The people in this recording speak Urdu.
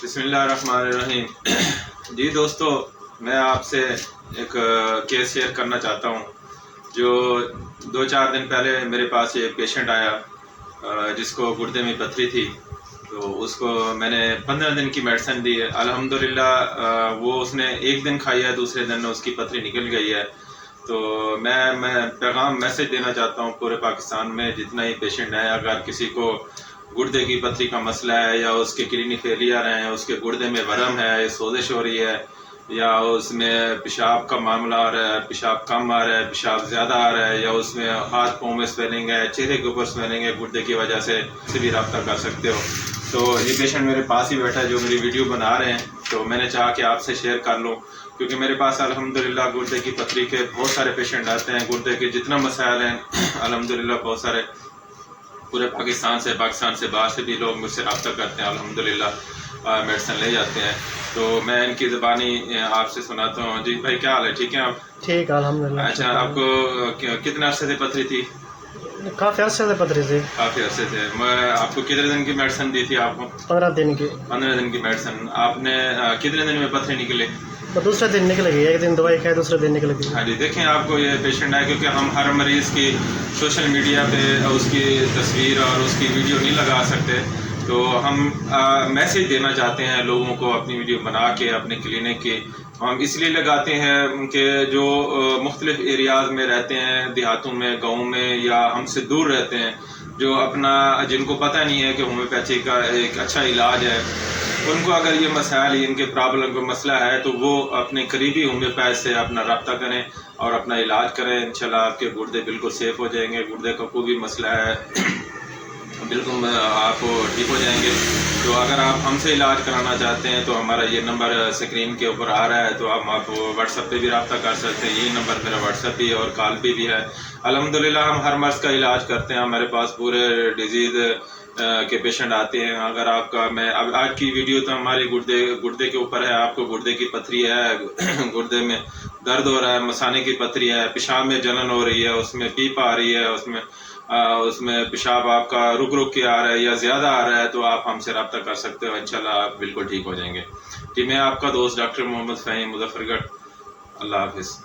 بسم اللہ الرحمن الرحیم۔ جی دوستو، میں آپ سے ایک کیس شیئر کرنا چاہتا ہوں۔ جو 2-4 دن پہلے میرے پاس ایک پیشنٹ آیا جس کو گردے میں پتھری تھی، تو اس کو میں نے 15 دن کی میڈیسن دی ہے۔ الحمدللہ وہ اس نے 1 دن کھائی ہے، دوسرے دن اس کی پتھری نکل گئی ہے۔ تو میں پیغام میسج دینا چاہتا ہوں پورے پاکستان میں جتنا ہی پیشنٹ ہے، اگر کسی کو گردے کی پتھری کا مسئلہ ہے یا اس کے کڈنی فیلئر ہیں، اس کے گردے میں ورم ہے، سوزش ہو رہی ہے، یا اس میں پیشاب کا معاملہ آ رہا ہے، پیشاب کم آ رہا ہے، پیشاب زیادہ آ رہا ہے، یا اس میں ہاتھ پاؤں میں سویلنگ ہے، چہرے کے اوپر سویلنگ ہے گردے کی وجہ سے بھی رابطہ کر سکتے ہو۔ تو یہ پیشنٹ میرے پاس ہی بیٹھا ہے جو میری ویڈیو بنا رہے ہیں، تو میں نے چاہا کہ آپ سے شیئر کر لوں، کیونکہ میرے پاس الحمدللہ گردے کی پتھری کے بہت سارے پیشنٹ آتے ہیں۔ گردے کے جتنا مسائل ہیں الحمدللہ بہت سارے پورے پاکستان سے باہر سے بھی لوگ مجھ سے رابطہ کرتے ہیں، الحمدللہ میڈیسن لے جاتے ہیں۔ تو میں ان کی زبانی آپ سے سناتا ہوں۔ جی بھائی، کیا حال ہے؟ ٹھیک ہے آپ؟ ٹھیک ہے الحمدللہ۔ اچھا، آپ کو کتنے عرصے سے پتھری تھی؟ کافی عرصے سے پتھری تھی۔ کافی عرصے سے۔ میں آپ کو کتنے دن کی میڈیسن دی تھی؟ آپ کو 15 دن کی۔ 15 دن کی میڈیسن۔ آپ نے کتنے دن میں پتھری نکلے؟ دوسرے دن نکل گئی، 1 دن دوائی کھائی، دوسرے دن نکل گئی۔ ہاں جی، دیکھیں آپ کو یہ پیشنٹ ہے، کیونکہ ہم ہر مریض کی سوشل میڈیا پہ اس کی تصویر اور اس کی ویڈیو نہیں لگا سکتے، تو ہم میسج دینا چاہتے ہیں لوگوں کو اپنی ویڈیو بنا کے اپنے کلینک کی۔ ہم اس لیے لگاتے ہیں کہ جو مختلف ایریاز میں رہتے ہیں، دیہاتوں میں، گاؤں میں، یا ہم سے دور رہتے ہیں، جو جن کو پتہ نہیں ہے کہ ہومیوپیتھی کا ایک اچھا علاج ہے، ان کو اگر یہ مسائل، ان کے پرابلم کا مسئلہ ہے، تو وہ اپنے قریبی ہومیوپیتھ سے اپنا رابطہ کریں اور اپنا علاج کریں۔ انشاءاللہ آپ کے گردے بالکل سیف ہو جائیں گے۔ گردے کا کوئی بھی مسئلہ ہے بالکل آپ ٹھیک ہو جائیں گے۔ تو اگر آپ ہم سے علاج کرانا چاہتے ہیں تو ہمارا یہ نمبر اسکرین کے اوپر آ رہا ہے، تو آپ واٹس ایپ پہ بھی رابطہ کر سکتے ہیں۔ یہی نمبر میرا واٹس ایپ بھی اور کال پہ بھی ہے۔ الحمدللہ ہم ہر مرض کا علاج کرتے ہیں۔ ہمارے پاس پورے ڈیزیز کے پیشنٹ آتے ہیں۔ اگر آپ کا اب آج کی ویڈیو تو ہماری گردے کے اوپر ہے۔ آپ کو گردے کی پتھری ہے، گردے میں درد ہو رہا ہے، مثانے کی پتھری ہے، پیشاب میں جلن ہو رہی ہے، اس میں پیپ آ رہی ہے، اس میں پیشاب آپ کا رک کے آ رہا ہے یا زیادہ آ رہا ہے، تو آپ ہم سے رابطہ کر سکتے ہو۔ انشاءاللہ آپ بالکل ٹھیک ہو جائیں گے۔ جی، میں آپ کا دوست ڈاکٹر محمد فہیم، مظفر گڑھ۔ اللہ حافظ۔